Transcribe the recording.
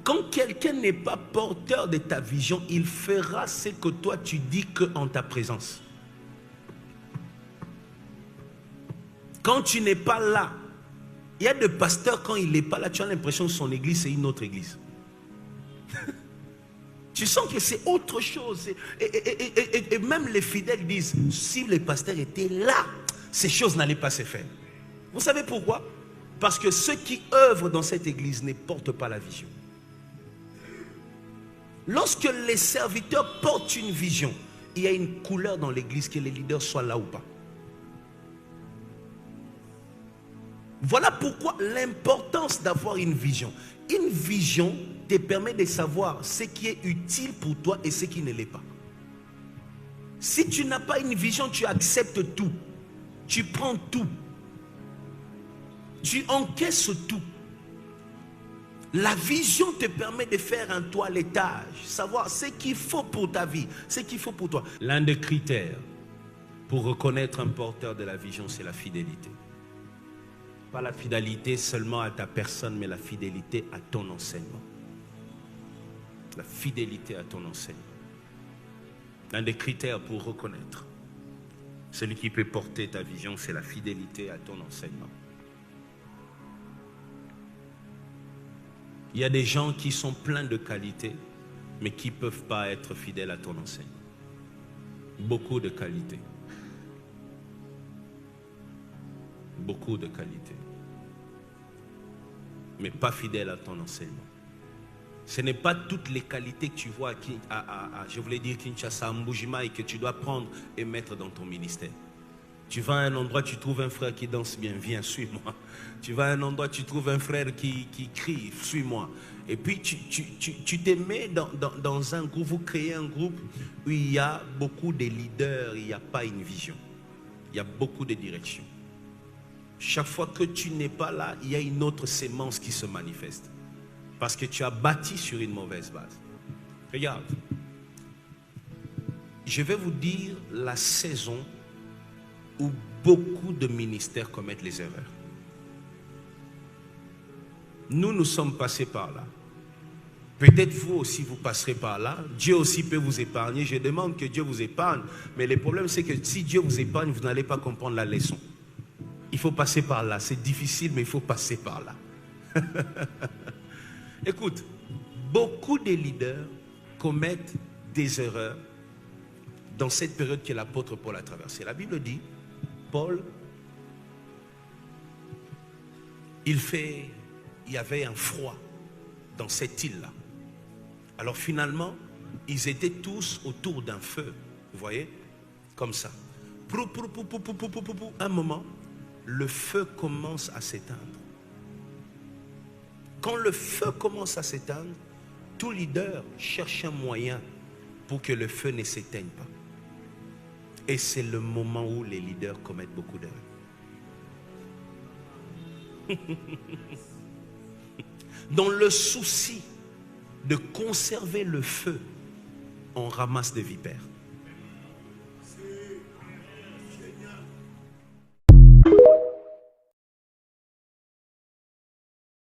Quand quelqu'un n'est pas porteur de ta vision, il fera ce que toi tu dis qu'en ta présence. Quand tu n'es pas là, il y a des pasteurs, quand il n'est pas là, tu as l'impression que son église c'est une autre église. Tu sens que c'est autre chose. Et même les fidèles disent, si les pasteurs étaient là, ces choses n'allaient pas se faire. Vous savez pourquoi? Parce que ceux qui œuvrent dans cette église ne portent pas la vision. Lorsque les serviteurs portent une vision, il y a une couleur dans l'église, que les leaders soient là ou pas. Voilà pourquoi l'importance d'avoir une vision. Une vision te permet de savoir ce qui est utile pour toi et ce qui ne l'est pas. Si tu n'as pas une vision, tu acceptes tout. Tu prends tout. Tu encaisses tout. La vision te permet de faire un toilettage, savoir ce qu'il faut pour ta vie, ce qu'il faut pour toi. L'un des critères pour reconnaître un porteur de la vision, c'est la fidélité. Pas la fidélité seulement à ta personne, mais la fidélité à ton enseignement. La fidélité à ton enseignement. L'un des critères pour reconnaître celui qui peut porter ta vision, c'est la fidélité à ton enseignement. Il y a des gens qui sont pleins de qualités, mais qui ne peuvent pas être fidèles à ton enseignement. Beaucoup de qualités. Beaucoup de qualités. Mais pas fidèles à ton enseignement. Ce n'est pas toutes les qualités que tu vois je voulais dire Kinshasa, à Mbujima, et que tu dois prendre et mettre dans ton ministère. Tu vas à un endroit, tu trouves un frère qui danse bien, viens, suis-moi. Tu vas à un endroit, tu trouves un frère qui crie, suis-moi. Et puis tu te mets dans un groupe, vous créez un groupe où il y a beaucoup de leaders, il n'y a pas une vision. Il y a beaucoup de directions. Chaque fois que tu n'es pas là, il y a une autre sémence qui se manifeste. Parce que tu as bâti sur une mauvaise base. Regarde. Je vais vous dire la saison où beaucoup de ministères commettent les erreurs. Nous sommes passés par là. Peut-être vous aussi vous passerez par là. Dieu aussi peut vous épargner. Je demande que Dieu vous épargne. Mais le problème c'est que si Dieu vous épargne, vous n'allez pas comprendre la leçon. Il faut passer par là. C'est difficile, mais il faut passer par là. Écoute, beaucoup de leaders commettent des erreurs dans cette période que l'apôtre Paul a traversée. La Bible dit, Paul, il y avait un froid dans cette île-là. Alors finalement, ils étaient tous autour d'un feu, vous voyez, comme ça. Un moment, le feu commence à s'éteindre. Quand le feu commence à s'éteindre, tout leader cherche un moyen pour que le feu ne s'éteigne pas. Et c'est le moment où les leaders commettent beaucoup d'erreurs. Dans le souci de conserver le feu, on ramasse des vipères.